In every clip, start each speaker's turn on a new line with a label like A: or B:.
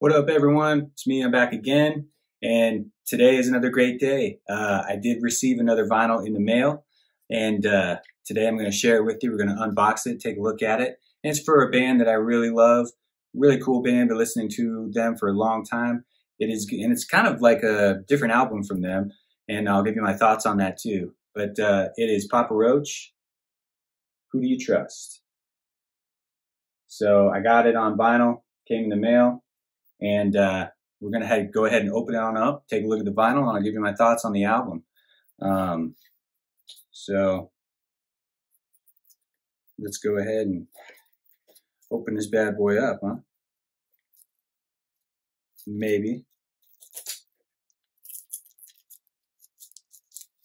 A: What up, everyone? It's me. I'm back again, and today is another great day. I did receive another vinyl in the mail, and today I'm going to share it with you. We're going to unbox it, take a look at it. And it's for a band that I really love, really cool band. Been listening to them for a long time. And it's kind of like a different album from them, and I'll give you my thoughts on that too. But it is Papa Roach. Who Do You Trust? So I got it on vinyl, came in the mail. And we're going to go ahead and open it on up, take a look at the vinyl, and I'll give you my thoughts on the album. So let's go ahead and open this bad boy up, huh? Maybe.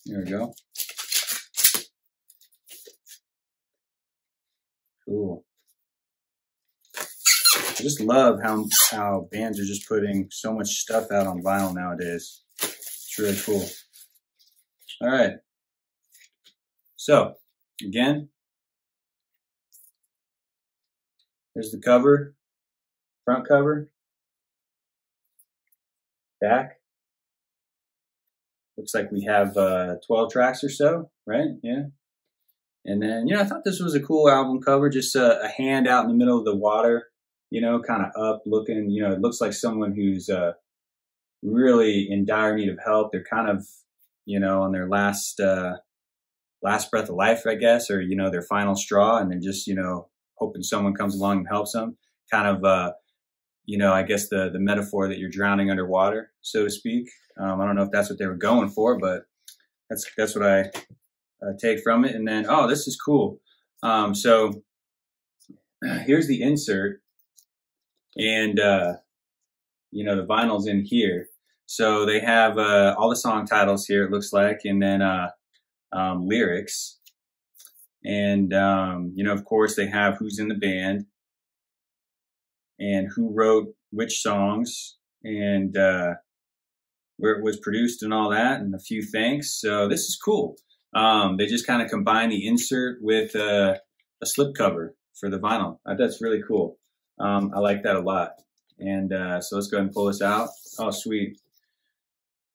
A: There we go. Cool. I just love how bands are just putting so much stuff out on vinyl nowadays. It's really cool. All right. So, again, there's the cover, front cover, back. Looks like we have 12 tracks or so, right? Yeah. And then, I thought this was a cool album cover, just a hand out in the middle of the water. Kind of up looking, it looks like someone who's really in dire need of help. They're kind of, on their last breath of life, I guess, or, their final straw. And they're just, hoping someone comes along and helps them. Kind of, I guess the metaphor that you're drowning underwater, so to speak. I don't know if that's what they were going for, but that's what I take from it. And then, oh, this is cool. So here's the insert. And, the vinyl's in here. So they have all the song titles here, it looks like, and then lyrics. And, of course, they have who's in the band and who wrote which songs and where it was produced and all that, and a few thanks. So this is cool. They just kind of combine the insert with a slipcover for the vinyl. That's really cool. I like that a lot. And so let's go ahead and pull this out. Oh, sweet.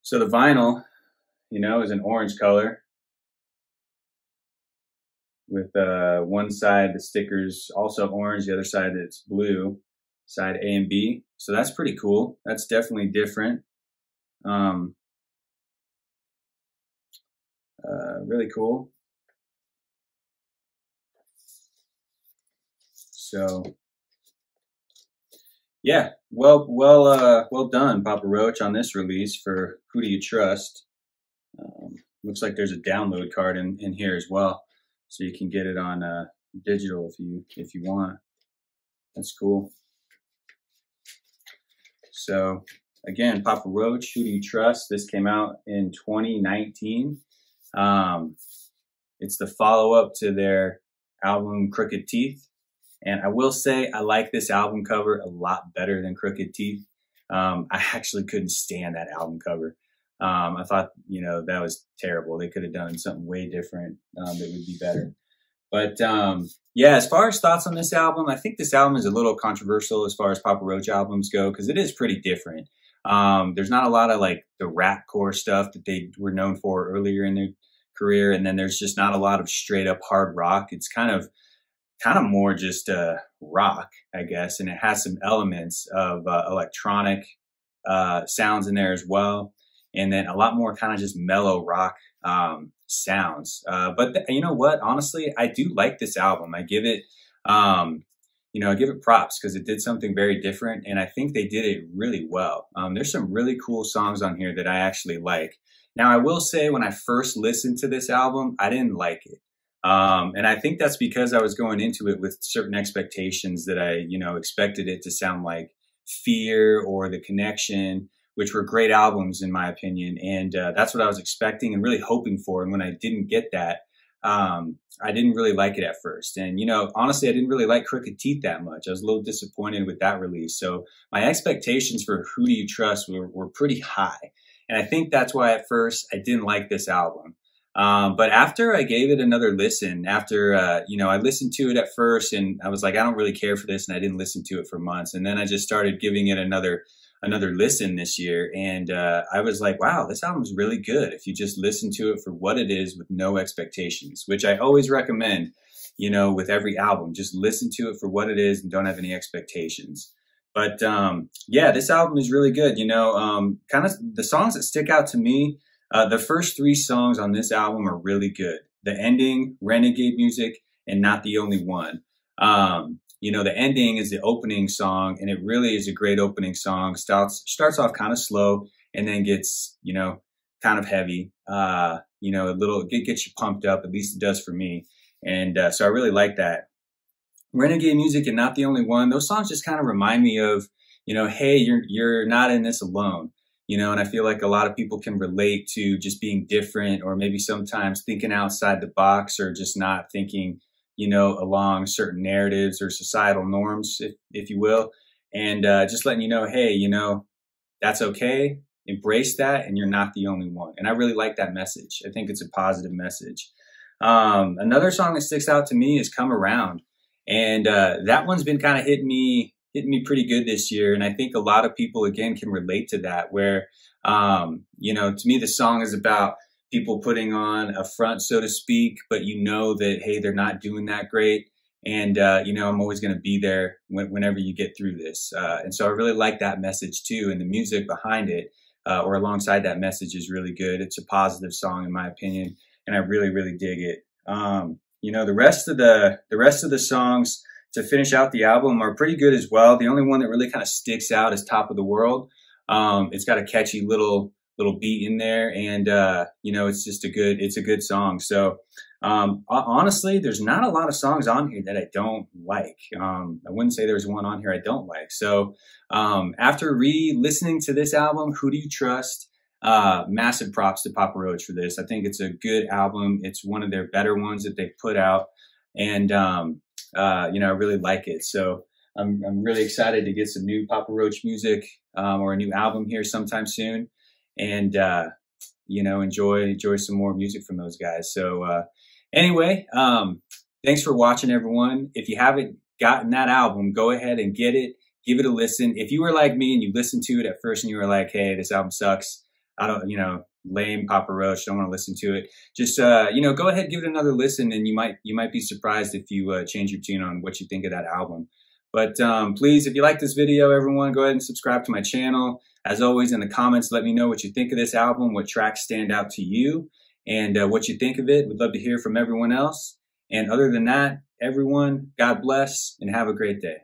A: So the vinyl, is an orange color with one side, the sticker's also orange, the other side it's blue, side A and B. So that's pretty cool. That's definitely different. Really cool. So yeah, well done, Papa Roach, on this release for Who Do You Trust? Looks like there's a download card in here as well, so you can get it on digital if you want. That's cool. So again, Papa Roach, Who Do You Trust? This came out in 2019. It's the follow-up to their album Crooked Teeth. And I will say I like this album cover a lot better than Crooked Teeth. I actually couldn't stand that album cover. I thought, that was terrible. They could have done something way different that would be better. But yeah, as far as thoughts on this album, I think this album is a little controversial as far as Papa Roach albums go, because it is pretty different. There's not a lot of like the rapcore stuff that they were known for earlier in their career. And then there's just not a lot of straight up hard rock. It's kind of more just rock, I guess, and it has some elements of electronic sounds in there as well, and then a lot more kind of just mellow rock sounds. But you know what? Honestly, I do like this album. I give it, I give it props because it did something very different, and I think they did it really well. There's some really cool songs on here that I actually like. Now, I will say when I first listened to this album, I didn't like it. And I think that's because I was going into it with certain expectations that I, expected it to sound like Fear or The Connection, which were great albums in my opinion. And that's what I was expecting and really hoping for. And when I didn't get that, I didn't really like it at first. And, honestly, I didn't really like Crooked Teeth that much. I was a little disappointed with that release. So my expectations for Who Do You Trust were pretty high. And I think that's why at first I didn't like this album. But after I gave it another listen, after, I listened to it at first and I was like, I don't really care for this. And I didn't listen to it for months. And then I just started giving it another listen this year. And, I was like, wow, this album's really good. If you just listen to it for what it is with no expectations, which I always recommend, with every album, just listen to it for what it is and don't have any expectations. But, yeah, this album is really good. Kind of the songs that stick out to me. The first 3 songs on this album are really good. The ending, Renegade Music, and Not the Only One. The ending is the opening song, and it really is a great opening song. Starts off kind of slow and then gets, kind of heavy. It gets you pumped up, at least it does for me. And so I really like that. Renegade Music and Not the Only One, those songs just kind of remind me of, hey, you're not in this alone. And I feel like a lot of people can relate to just being different, or maybe sometimes thinking outside the box, or just not thinking, along certain narratives or societal norms, if you will. And just letting you know, hey, that's okay. Embrace that, and you're not the only one. And I really like that message. I think it's a positive message. Another song that sticks out to me is Come Around. And that one's been kind of hitting me pretty good this year. And I think a lot of people, again, can relate to that, where, to me, the song is about people putting on a front, so to speak, but that, hey, they're not doing that great. And, I'm always going to be there whenever you get through this. And so I really like that message too. And the music behind it, or alongside that message, is really good. It's a positive song, in my opinion, and I really, really dig it. The rest of the songs to finish out the album are pretty good as well. The only one that really kind of sticks out is Top of the World. It's got a catchy little beat in there, and it's a good song. So honestly, there's not a lot of songs on here that I don't like. I wouldn't say there's one on here I don't like. So after re-listening to this album, Who Do You Trust? Massive props to Papa Roach for this. I think it's a good album. It's one of their better ones that they've put out. And, I really like it. So I'm really excited to get some new Papa Roach music, or a new album here sometime soon. And, enjoy some more music from those guys. So, anyway, thanks for watching, everyone. If you haven't gotten that album, go ahead and get it. Give it a listen. If you were like me and you listened to it at first and you were like, hey, this album sucks, I don't, lame Papa Roach, don't want to listen to it, just, go ahead, give it another listen, and you might be surprised if you change your tune on what you think of that album. But please, if you like this video, everyone, go ahead and subscribe to my channel. As always, in the comments, let me know what you think of this album, what tracks stand out to you, and what you think of it. We'd love to hear from everyone else. And other than that, everyone, God bless and have a great day.